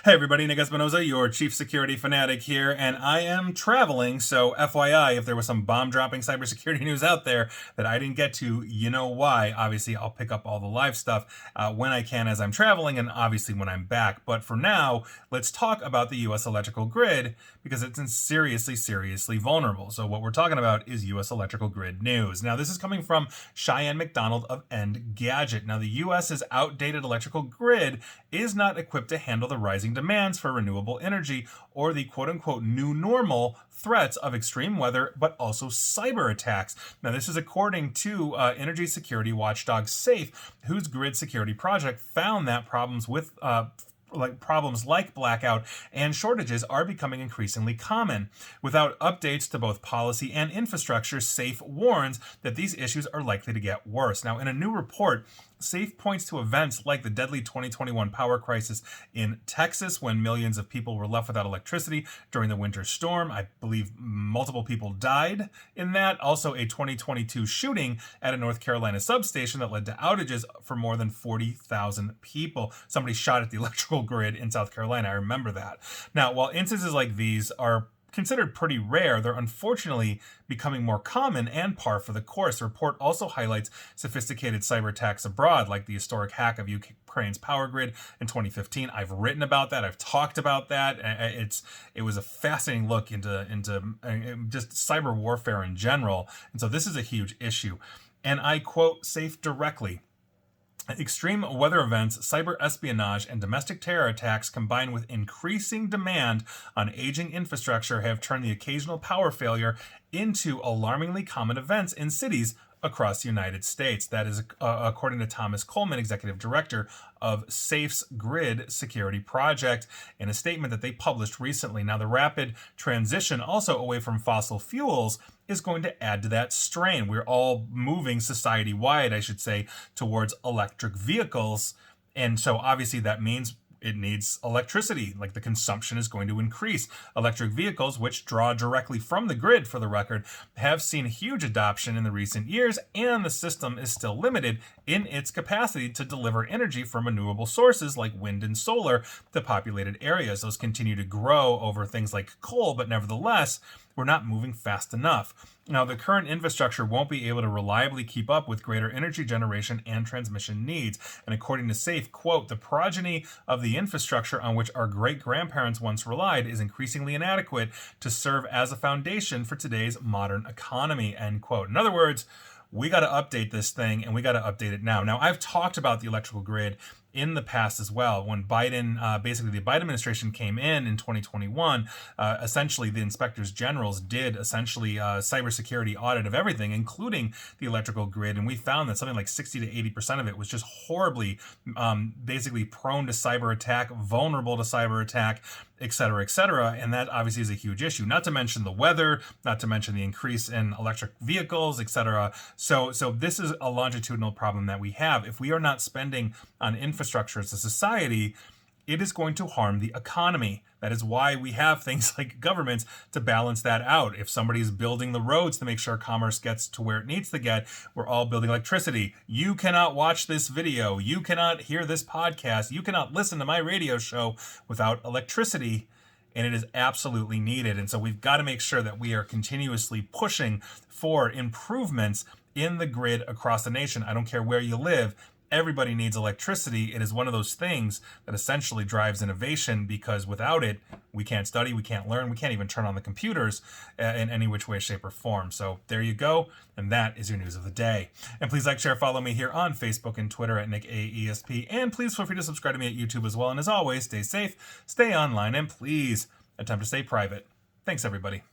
Hey everybody, Nick Espinoza, your chief security fanatic here, and I am traveling, so FYI, if there was some bomb-dropping cybersecurity news out there that I didn't get to, you know why. Obviously, I'll pick up all the live stuff when I can as I'm traveling, and obviously when I'm back. But for now, let's talk about the U.S. electrical grid, because it's seriously vulnerable. So what we're talking about is U.S. electrical grid news. Now, this is coming from Cheyenne McDonald of Engadget. Now, the U.S.'s outdated electrical grid is not equipped to handle the rising demands for renewable energy or the quote-unquote new normal threats of extreme weather, but also cyber attacks. Now, this is according to energy security watchdog SAFE, whose grid security project found that problems like blackout and shortages are becoming increasingly common. Without updates to both policy and infrastructure, SAFE warns that these issues are likely to get worse. Now, in a new report, SAFE points to events like the deadly 2021 power crisis in Texas, when millions of people were left without electricity during the winter storm. I believe multiple people died in that. Also, a 2022 shooting at a North Carolina substation that led to outages for more than 40,000 people. Somebody shot at the electrical grid in South Carolina. I remember that. Now, while instances like these are considered pretty rare, they're unfortunately becoming more common and par for the course. The report also highlights sophisticated cyber attacks abroad, like the historic hack of Ukraine's power grid in 2015. I've written about that. I've talked about that. It was a fascinating look into just cyber warfare in general. And so this is a huge issue. And I quote SAFE directly: "Extreme weather events, cyber espionage, and domestic terror attacks combined with increasing demand on aging infrastructure have turned the occasional power failure into alarmingly common events in cities across the United States." That is according to Thomas Coleman, executive director of SAFE's Grid Security Project, in a statement that they published recently. Now, the rapid transition also away from fossil fuels is going to add to that strain. We're all moving society-wide, I should say, towards electric vehicles. And so obviously that means it needs electricity. Like, the consumption is going to increase. Electric vehicles, which draw directly from the grid, for the record, have seen huge adoption in the recent years, and the system is still limited in its capacity to deliver energy from renewable sources like wind and solar to populated areas. Those continue to grow over things like coal, but nevertheless, we're not moving fast enough. Now, the current infrastructure won't be able to reliably keep up with greater energy generation and transmission needs. And according to SAFE, quote, "The progeny of the infrastructure on which our great-grandparents once relied is increasingly inadequate to serve as a foundation for today's modern economy," end quote. In other words, we got to update this thing, and we got to update it now. Now, I've talked about the electrical grid in the past as well. When basically the Biden administration came in 2021, essentially the inspectors generals did essentially cybersecurity audit of everything, including the electrical grid, and we found that something like 60 to 80% of it was just horribly, basically prone to cyber attack, vulnerable to cyber attack, et cetera, and that obviously is a huge issue. Not to mention the weather, not to mention the increase in electric vehicles, et cetera. So this is a longitudinal problem that we have. If we are not spending on infrastructure as a society, it is going to harm the economy. That is why we have things like governments to balance that out. If somebody's building the roads to make sure commerce gets to where it needs to get, we're all building electricity. You cannot watch this video. You cannot hear this podcast. You cannot listen to my radio show without electricity. And it is absolutely needed. And so we've got to make sure that we are continuously pushing for improvements in the grid across the nation. I don't care where you live. Everybody needs electricity. It is one of those things that essentially drives innovation, because without it, we can't study, we can't learn, we can't even turn on the computers in any which way, shape, or form. So there you go, and that is your news of the day. And please like, share, follow me here on Facebook and Twitter at NickAESP, and please feel free to subscribe to me at YouTube as well. And as always, stay safe, stay online, and please attempt to stay private. Thanks, everybody.